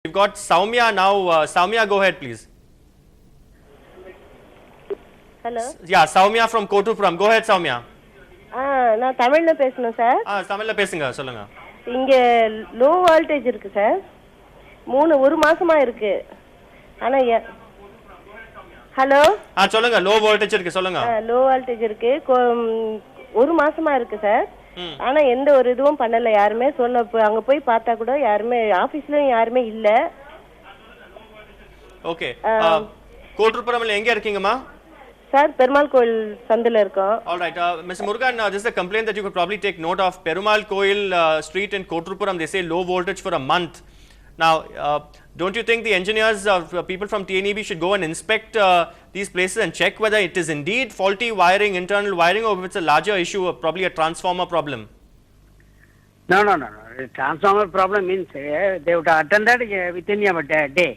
We've got Soumya now. Soumya, go ahead, please. Hello. Yeah, Soumya from Kotupuram. Go ahead, Soumya. நான் தமிழ்ல பேசணும் sir. தமிழ்ல பேசுங்க, சொல்லுங்க. இங்க லோ வோல்டேஜ் இருக்கு சார். ஒரு மாசமா இருக்கு. ஆனா ஹலோ. சொல்லுங்க. லோ வோல்டேஜ் இருக்கு, சொல்லுங்க. லோ வோல்டேஜ் இருக்கு. ஒரு மாசமா இருக்கு சார். ஆனா எந்த ஒரு இதுவும் பண்ணல யாருமே. அங்க போய் பார்த்தா கூட யாருமே ஆபீஸ்லயும் யாருமே இல்ல. ஓகே. கோட்டுப்புறம்ல எங்க இருக்கீங்கம்மா? சார் பெருமாள் கோயில் சந்தில இருக்கோம். All right, Mr. Murugan, this is a complaint that you could probably take note of. Perumal Koil Street in Kotupuram, they say low voltage for a month. Now, don't you think the engineers or people from TNEB should go and inspect these places and check whether it is indeed faulty wiring, internal wiring, or if it's a larger issue, probably a transformer problem? No. Transformer problem means they would have attended within a day.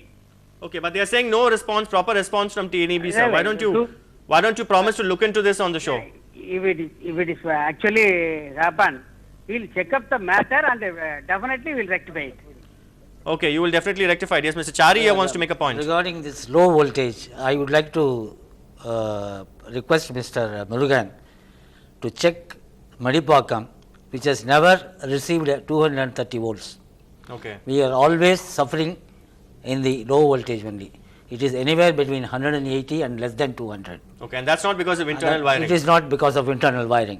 Okay, but they are saying no response, proper response from TNEB, sir. Why don't you promise to look into this on the show? If it is actually happen, we'll check up the matter and definitely we'll rectify it. Okay, you will definitely rectify it. Yes, Mr. Chari here wants to make a point. Regarding this low voltage, I would like to request Mr. Murugan to check Madipakam, which has never received 230 volts. Okay. We are always suffering in the low voltage only. It is anywhere between 180 and less than 200. Okay, and that's not because of internal wiring. It is not because of internal wiring.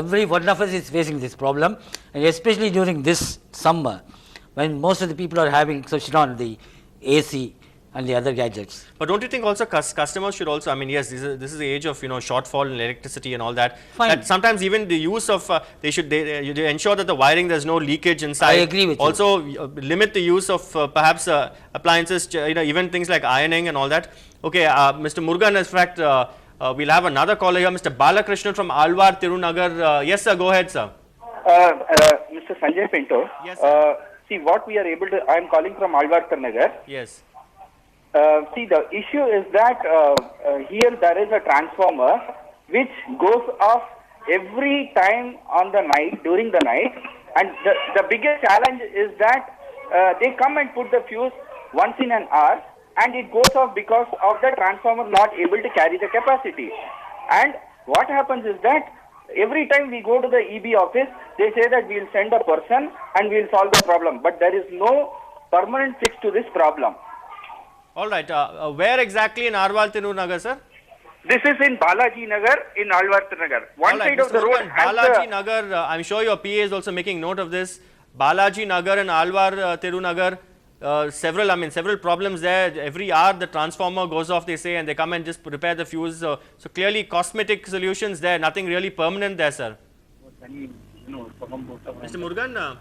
Every one of us is facing this problem, and especially during this summer, when most of the people are having switched on the AC and the other gadgets. But don't you think also customers should also, I mean, yes, this is the age of, shortfall in electricity and all that. Fine. That sometimes even the use of, they ensure that the wiring, there's no leakage inside. I agree with you. Also limit the use of perhaps appliances, even things like ironing and all that. Okay, Mr. Murugan, in fact, we'll have another caller here, Mr. Balakrishnan from Alwar, Tirunagar. Yes, sir, go ahead, sir. Mr. Sanjay Pinto. Yes, sir. See, what we are able to, I am calling from Alwar, Tirunagar. Yes. See, the issue is that here there is a transformer which goes off every time on the night, during the night, and the biggest challenge is that they come and put the fuse once in an hour, and it goes off because of the transformer not able to carry the capacity. And what happens is that every time we go to the EB office, they say that we will send a person and we will solve the problem, but there is no permanent fix to this problem. All right, where exactly in Alwar, Tirunagar, sir? This is in Balaji Nagar in Alwar, Tirunagar. One All right, side of the road has Balaji Nagar, I'm sure your PA is also making note of this. Balaji Nagar and Alwar, Tirunagar, several problems there. Every hour the transformer goes off, they say, and they come and just repair the fuse. So clearly cosmetic solutions there, nothing really permanent there, sir. Mr. Murugan?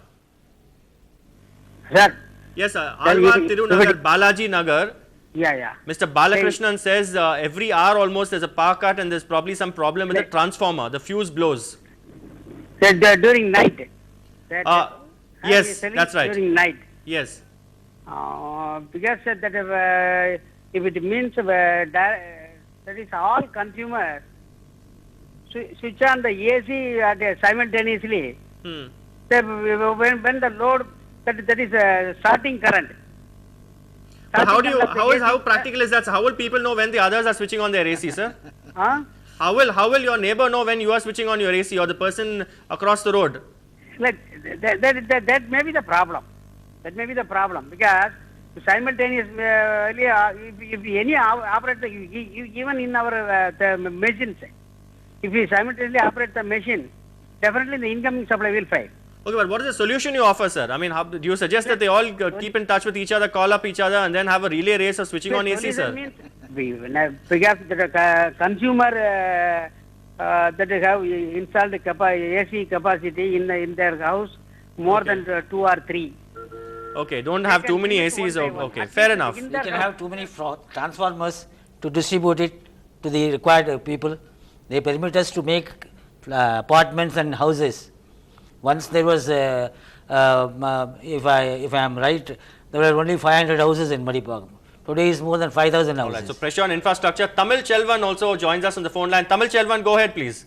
Sir? Yes, sir. Alwar, Tirunagar, Balaji Nagar. Yeah. Mr. Balakrishnan says every hour almost there's a power cut and there's probably some problem with the transformer. The fuse blows. During night. Yes, that's right. During night. Yes. Because that if it means that is all consumers switch on the AC simultaneously. When the load that is starting current. How practical is that? So how will people know when the others are switching on their AC, sir? How will your neighbor know when you are switching on your AC or the person across the road? That may be the problem. That may be the problem because simultaneously, if any operator, even in our the machines, if we simultaneously operate the machine, definitely the incoming supply will fail. Okay, but what is the solution you offer, sir? I mean, do you suggest that they all keep in touch with each other, call up each other, and then have a relay race of switching on AC, sir? Because the consumer that have installed AC capacity in their house more than 2 or 3. Okay, don't have too many ACs. Okay, fair enough. You can have too many transformers to distribute it to the required people. They permit us to make apartments and houses. Once there was, if I am right, there were only 500 houses in Madipakam. Today is more than 5,000 houses. Right, so pressure on infrastructure. Tamil Chelvan also joins us on the phone line. Tamil Chelvan, go ahead, please.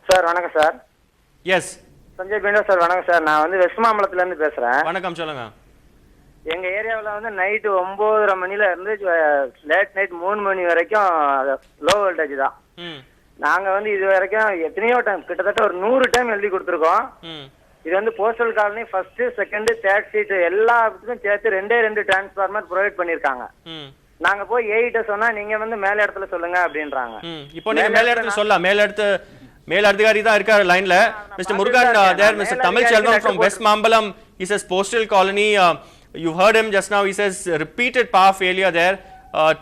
Sir, vanakkam sir. Yes. Sanjay Pinto sir, vanakkam sir. நான் west மாம்பலத்துல இருந்து பேசுறேன். வணக்கம் சொல்லுங்க. எங்க ஏரியாவில் வந்து night 9:30 மணில இருந்து லேட் நைட் 3 மணி வரைக்கும் லோ வோல்டேஜ் தான். நாங்க வந்து இது வரைக்கும் எத்தனையோ டைம் கிட்டத்தட்ட ஒரு 100 டைம் எழுதி கொடுத்துருக்கோம். இது வந்து postal colony first second third seat எல்லாத்துக்கும் சேர்த்து 2 டிரான்ஸ்ஃபார்மர் ப்ரொவைட் பண்ணிருக்காங்க. நாங்க போய் ஏகிட்ட சொன்னா நீங்க வந்து மேல இடத்துல சொல்லுங்க அப்படின்றாங்க. இப்போ நீங்க மேல இடத்துல சொல்லலாம். மேல் அதிகாரி தான் இருக்காரு லைன்ல. Mister Murugan, there Mr. Tamil Selvam from West Mambalam, he says postal colony, you heard him just now, he says repeated power failure there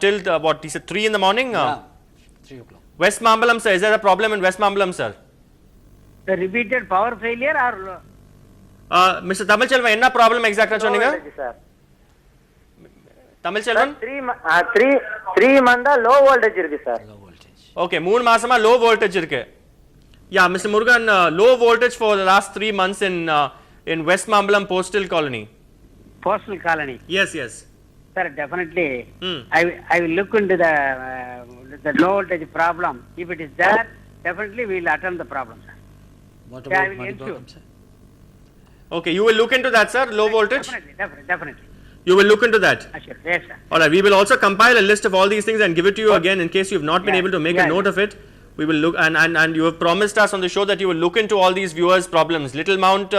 till what he said 3 in the morning. 3 o'clock. West Mambalam sir, is there a problem in West Mambalam sir? The repeated power failure or Mr. Tamil Selvam, enna problem exactly சொன்னீங்க? Tamil Selvam? 3 மந்தா low voltage இருக்கு sir. Okay, 3 மாசமா low voltage இருக்கு. Yeah, Mr. Murugan, low voltage for the last 3 months in West Mambalam Postal Colony. Postal colony? Yes. Sir, definitely. I will look into the low voltage problem. If it is there, definitely we will attend the problem, sir. What about I will help you. sir? Okay, you will look into that, sir, low voltage? Definitely. You will look into that? Sure. Yes, sir. All right, we will also compile a list of all these things and give it to you again in case you have not been able to make a note of it. We will look, and you have promised us on the show that you will look into all these viewers' problems. Little Mount,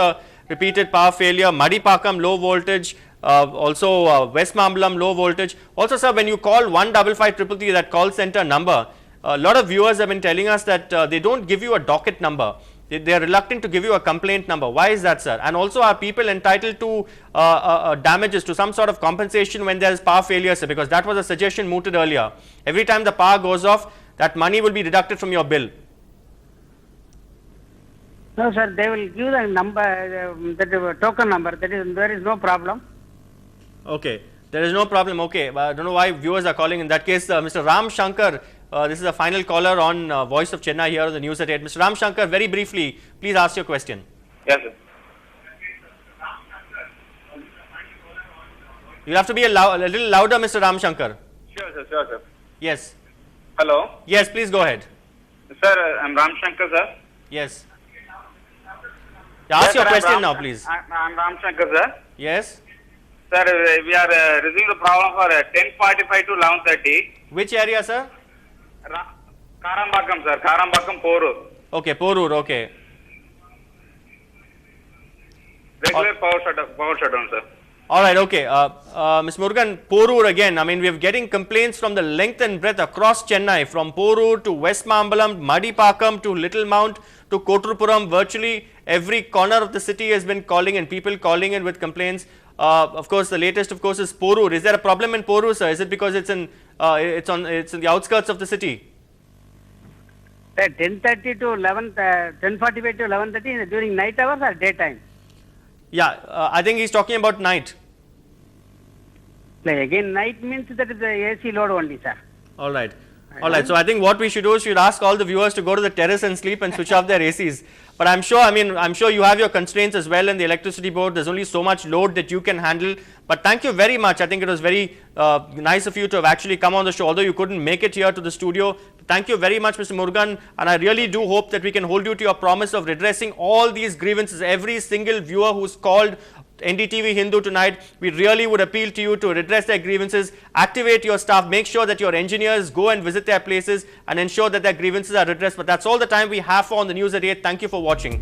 repeated power failure, Madipakam, low voltage, also West Mambalam, low voltage. Also, sir, when you call 15533, that call center number, a lot of viewers have been telling us that they don't give you a docket number. They are reluctant to give you a complaint number. Why is that, sir? And also, are people entitled to damages, to some sort of compensation when there is power failure, sir? Because that was a suggestion mooted earlier. Every time the power goes off, that money will be deducted from your bill. No, sir, they will give the number, that token number. There is no problem. Okay, there is no problem. Okay, I don't know why viewers are calling. In that case, Mr. Ram Shankar, this is a final caller on Voice of Chennai here on the News at 8. Mr. Ram Shankar, very briefly, please ask your question. Yes, sir. You'll have to be a little louder, Mr. Ram Shankar. Sure, sir. Yes. Hello. Yes, please go ahead. Sir, I'm Ram Shankar, sir. Yes. Ask your question now, please. I'm Ram Shankar, sir. Yes. Sir, we are receiving the problem for 10:45 to 11:30. Which area, sir? Karambakam, sir. Karambakam, Porur. Okay, Porur, okay. Regular power shutdown, sir. All right, okay. Ms. Murugan, Porur again. I mean, we are getting complaints from the length and breadth across Chennai, from Porur to West Mambalam, Madipakam to Little Mount to Kotturapuram. Virtually every corner of the city has been calling and people calling in with complaints. Of course, the latest, of course, is Porur. Is there a problem in Porur, sir? Is it because it's in the outskirts of the city? 10:30 to 11, 10:45 to 11:30 during night hours or daytime? Yeah, I think he's talking about night. Again, night means that is the AC load only, sir. All right. So I think what we should do is we should ask all the viewers to go to the terrace and sleep and switch off their ACs. But I'm sure you have your constraints as well in the electricity board. There's only so much load that you can handle. But thank you very much. I think it was very nice of you to have actually come on the show, although you couldn't make it here to the studio. Thank you very much, Mr. Murugan. And I really do hope that we can hold you to your promise of redressing all these grievances. Every single viewer who's called NDTV Hindu tonight, we really would appeal to you to redress their grievances, activate your staff, make sure that your engineers go and visit their places and ensure that their grievances are redressed. But that's all the time we have for on the News at 8. Thank you for watching.